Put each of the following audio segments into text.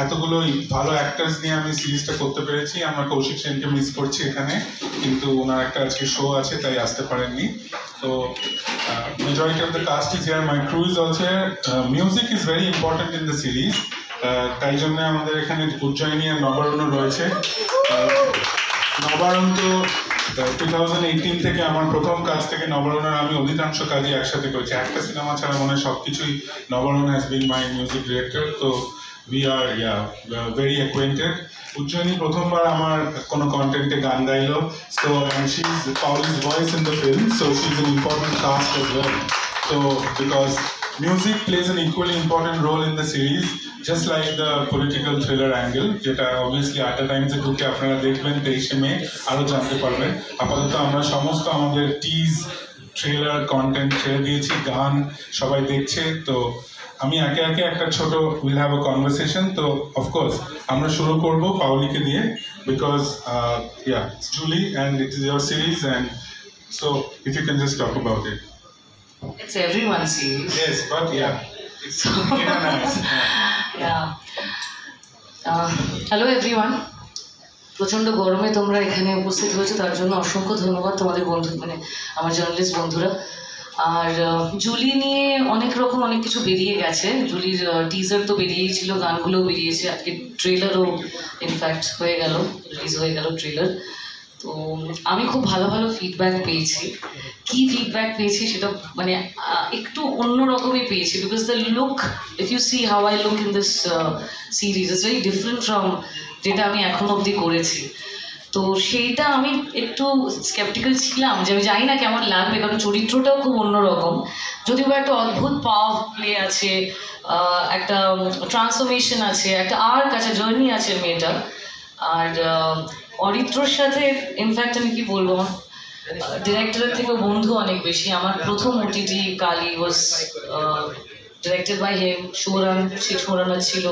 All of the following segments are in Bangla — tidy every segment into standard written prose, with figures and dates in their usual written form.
এতগুলো ভালো অ্যাক্টার্স নিয়ে আমি সিরিজটা করতে পেরেছি। আমরা কৌশিক সেনকে মিস করছি এখানে, কিন্তু ওনার একটা আজকে শো আছে তাই আসতে পারেননি। তো majority of the cast is here. My crew is also here. Music is very important in the series. তাই জন্য আমাদের এখানে উজ্জয়িনী আর নবারণ্য রয়েছে। নবারণ্য তো 2018 থেকে আমার প্রথম কাজ থেকে নবারণ্যের আমি অধিকাংশ কাজই একসাথে করেছি। একটা সিনেমা ছাড়া মনে হয় সবকিছুই Nabaranya has been my music director. তো we are very acquainted. Ujjayini প্রথমবার আমার কোনো কন্টেন্টে গান গাইলো, so and she's Pauli's voice in the film, so she's an important cast as well. So because music plays an equally important role in the series, just like the political thriller angle, যেটা obviously at the times এ ঢুকে আপনারা দেখবেন 23শে মে আরো জানতে পারবেন। আপাতত আমরা সমস্ত আমাদের টিজ ট্রেলার কন্টেন্ট ছেড়ে দিয়েছি, গান সবাই দেখছে। তো আমি একে একে একটা ছোট উইল হ্যাভ আ কনভারসেশন। তো অফকোর্স আমরা শুরু করব পাওলিকে দিয়ে, because it's Julie and it is your series, and so if you can just talk about it. It's everyone's series. Yes, but it's nice. Hello everyone. প্রচণ্ড গরমে তোমরা এখানে উপস্থিত হয়েছো, তার জন্য অসংখ্য ধন্যবাদ তোমাদের বন্ধু, মানে আমার জার্নালিস্ট বন্ধুরা। আর জুলি নিয়ে অনেক রকম অনেক কিছু বেরিয়ে গেছে। জুলির টিজার তো বেরিয়েই ছিল, গানগুলোও বেরিয়েছে, আজকে ট্রেলারও ইনফ্যাক্ট হয়ে গেল, রিলিজ হয়ে গেল ট্রেলার। তো আমি খুব ভালো ভালো ফিডব্যাক পেয়েছি। কী ফিডব্যাক পেয়েছি সেটা মানে একটু অন্যরকমই পেয়েছি, because the look, if you see how I look in this series is very different from যেটা আমি এখনো অবধি করেছি। তো সেইটা আমি একটু স্কেপটিক্যাল ছিলাম যে আমি জানি না কেমন লাগবে, কারণ চরিত্রটাও খুব অন্যরকম। যদিও একটা অদ্ভুত পাওয়ার প্লে আছে, একটা ট্রান্সফরমেশন আছে, একটা আর্ক আছে, জার্নি আছে মেয়েটার। আর অরিত্রর সাথে ইনফ্যাক্ট আমি কি বলবো, ডিরেক্টরের থেকেও বন্ধু অনেক বেশি। আমার প্রথম OTT Kaali was directed by him, শোরানা ছিল।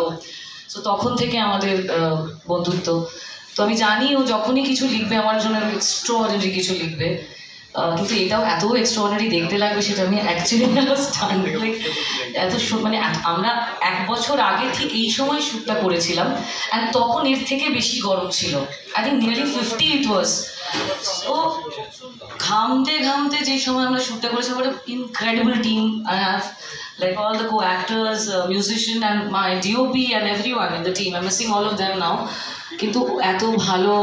সো তখন থেকে আমাদের বন্ধুত্ব। তো আমি জানি ও যখনই কিছু লিখবে আমার জন্য এক্সট্রাঅর্ডিনারি কিছু লিখবে, কিন্তু এটাও এত এক্সট্রাঅর্ডিনারি দেখতে লাগবে সেটা আমি অ্যাকচুয়ালি আন্ডারস্ট্যান্ড। এত মানে আমরা 1 বছর আগে ঠিক এই সময় শ্যুটটা করেছিলাম, অ্যান্ড তখন এর থেকে বেশি গরম ছিল। আই থিঙ্ক নিয়ারলি 50 ইট ওয়াজ। তো ঘামতে ঘামতে যে সময় আমরা শ্যুটটা করেছি, what an incredible team I have, like all the co-actors, musician and my DOP and everyone in the team. I'm missing all of them now. কিন্তু এত ভালো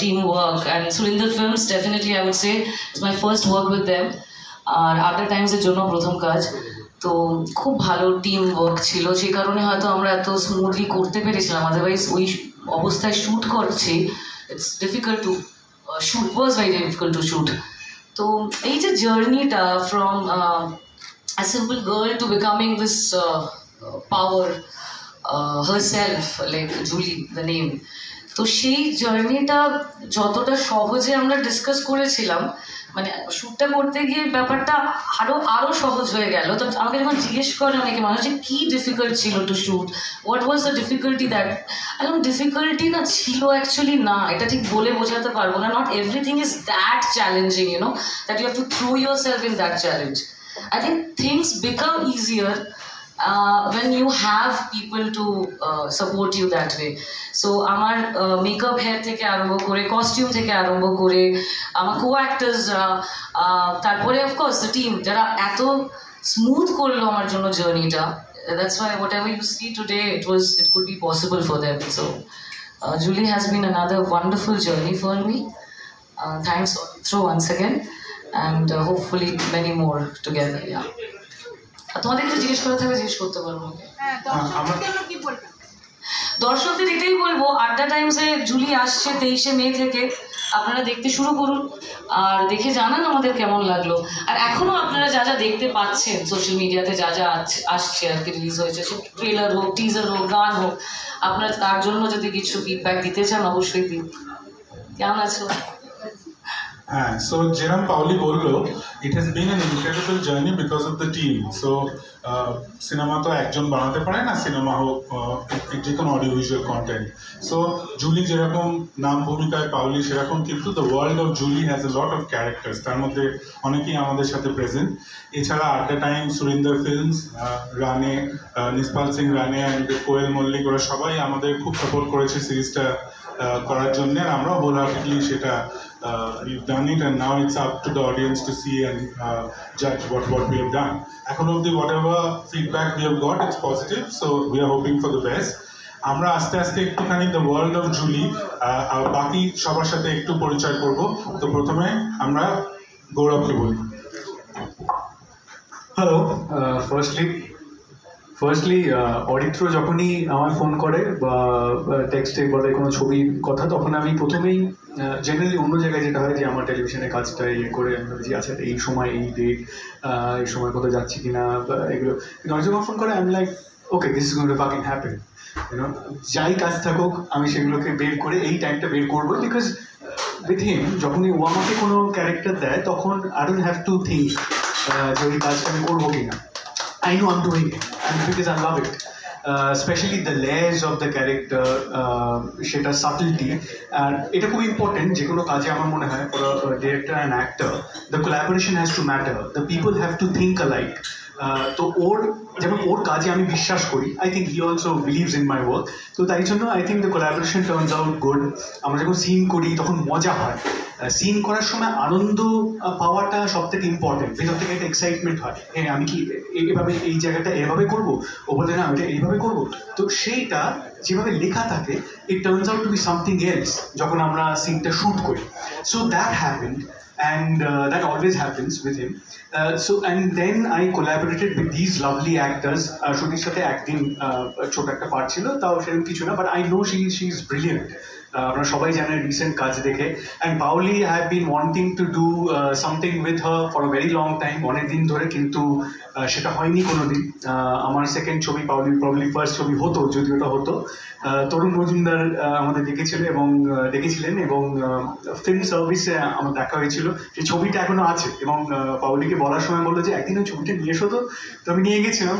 team work, and Surinder films definitely I would say it's my first work with them. আর আফটার টাইমসের জন্য প্রথম কাজ, তো খুব ভালো টিম ওয়ার্ক ছিল, সেই কারণে হয়তো আমরা এত স্মুথলি করতে পেরেছিলাম। আদারওয়াইজ ওই অবস্থায় শ্যুট করছি, it's difficult to shoot, was very difficult to shoot. তো এই যে জার্নিটা from a simple girl to becoming this power herself, like Julie, the name. তো সেই জার্নিটা যতটা সহজে আমরা ডিসকাস করেছিলাম, মানে শ্যুটটা করতে গিয়ে ব্যাপারটা আরও সহজ হয়ে গেল। তো আমাকে যখন জিজ্ঞেস করে অনেকে মানুষ যে কী ডিফিকাল্ট ছিল to shoot, what was the difficulty that, এখন ডিফিকাল্টি না ছিল অ্যাকচুয়ালি না, এটা ঠিক বলে বোঝাতে পারবো না। Not everything is that challenging, you know, that you have to throw yourself in that challenge. I think things become easier when you have people to support you that way. So আমার মেকআপ হেয়ার থেকে আরম্ভ করে, কস্টিউম থেকে আরম্ভ করে, আমার কো-অ্যাক্টার্স, তারপরে অফকোর্স দ্য টিম যারা এত স্মুথ করলো আমার জন্য জার্নিটা, that's why whatever you see today it could be possible for them. So Julie has been another wonderful journey for me. Thanks once again. And hopefully many more together. Yeah. তোমাদের কিছু জিজ্ঞেস করা থাকলে জিজ্ঞেস করতে পারবো। দর্শকদের এটাই বলবো, আড্ডা টাইমসে জুলি আসছে 23শে মে থেকে, আপনারা দেখতে শুরু করুন আর দেখে জানান আমাদের কেমন লাগলো। আর এখনও আপনারা যা যা দেখতে পাচ্ছেন সোশ্যাল মিডিয়াতে, যা যা আসছে আর কি, রিলিজ হয়েছে, সে ট্রেলার হোক, টিজার হোক, গান হোক, আপনারা তার জন্য যদি কিছু ফিডব্যাক দিতে চান অবশ্যই দিন। কেমন আছো? হ্যাঁ, সো যেরকম পাউলি বললো, it has been an incredible journey because of the team. So cinema তো একজন বানাতে পারে না, সিনেমা হোক যে কোনো audio visual content. So Julie যেরকম নাম ভূমিকায় পাউলি, সেরকম কিন্তু the world of Julie has a lot of characters, তার মধ্যে অনেকেই আমাদের সাথে প্রেজেন্ট। এছাড়া at the time Surinder Films, Rane, Nispal Singh রানে অ্যান্ড কোয়েল মল্লিক, ওরা সবাই আমাদের খুব সাপোর্ট করেছে সিরিজটা করার জন্য, আর আমরা হোলহার্টেডলি সেটা we've done it, and now it's up to the audience to see and judge what we have done. এখন অবধি whatever feedback we have got, it's positive, so we are hoping for the best. আমরা আস্তে আস্তে একটুখানি দ্য ওয়ার্ল্ড অফ জুলি বাকি সবার সাথে একটু পরিচয় করব। তো প্রথমে আমরা গৌরবকে বলি। হ্যালো, ফার্স্টলি অরিত্র যখনই আমার ফোন করে বা টেক্সটে বলে কোনো ছবির কথা, তখন আমি প্রথমেই জেনারেলি অন্য জায়গায় যেটা হয় যে আমার টেলিভিশনের কাজটা ইয়ে করে আমি বলছি আচ্ছা এই সময় এই ডেট, এই সময় কোথাও যাচ্ছি কিনা এগুলো। কিন্তু অরিত্র যখন ফোন করে আমি like okay, this is going to fucking happen, you know, যাই কাজ থাকুক আমি সেগুলোকে বের করে এই টাইমটা বের করবো। বিকজ উইথ হিম যখনই ও আমাকে কোনো ক্যারেক্টার দেয় তখন I don't have to think যে ওই কাজটা আমি করবো কিনা। I know I'm doing it, and because I love it. Especially the layers of the character, সেটা subtlety, and এটা খুব ইম্পর্টেন্ট যে কোনো কাজে আমার মনে হয় for a director and actor, the collaboration has to matter, the people have to think alike. তো যেমন ওর কাজে আমি বিশ্বাস করি, I think he also believes in my work, তো তাই জন্য I think the collaboration turns out good. আমরা যখন সিন করি তখন মজা হয়, সিন করার সময় আনন্দ পাওয়াটা সব থেকে ইম্পর্টেন্ট, ভেতর থেকে একটা এক্সাইটমেন্ট হয়, হ্যাঁ আমি কি এইভাবে এই জায়গাটা এভাবে করবো, ও বলে না আমি এইভাবে করবো। তো সেইটা যেভাবে লেখা থাকে it turns out to be something else যখন আমরা সিনটা শ্যুট করি। So that happened, and that always happens with him. And then I collaborated with these lovely actors. Shrutir সাথে একদিন ছোট একটা পার্ট ছিল, তাও সেরকম কিছু না, but I know she is brilliant. আপনারা সবাই জানেন রিসেন্ট কাজ দেখে। And Paoli I have been wanting to do something with her for a very long time, অনেকদিন ধরে, কিন্তু সেটা হয়নি কোনো দিন। আমার সেকেন্ড ছবি পাউলির প্রবলি ফার্স্ট ছবি হতো, যদি ওটা হতো। তরুণ মজুমদার আমাদের দেখেছিলেন এবং ফিল্ম সার্ভিসে আমার দেখা হয়েছিল, সেই ছবিটা এখনো আছে। এবং পাউলিকে বলার সময় বললো যে একদিন ওই ছবিটা নিয়ে এসো, তো আমি নিয়ে গেছিলাম।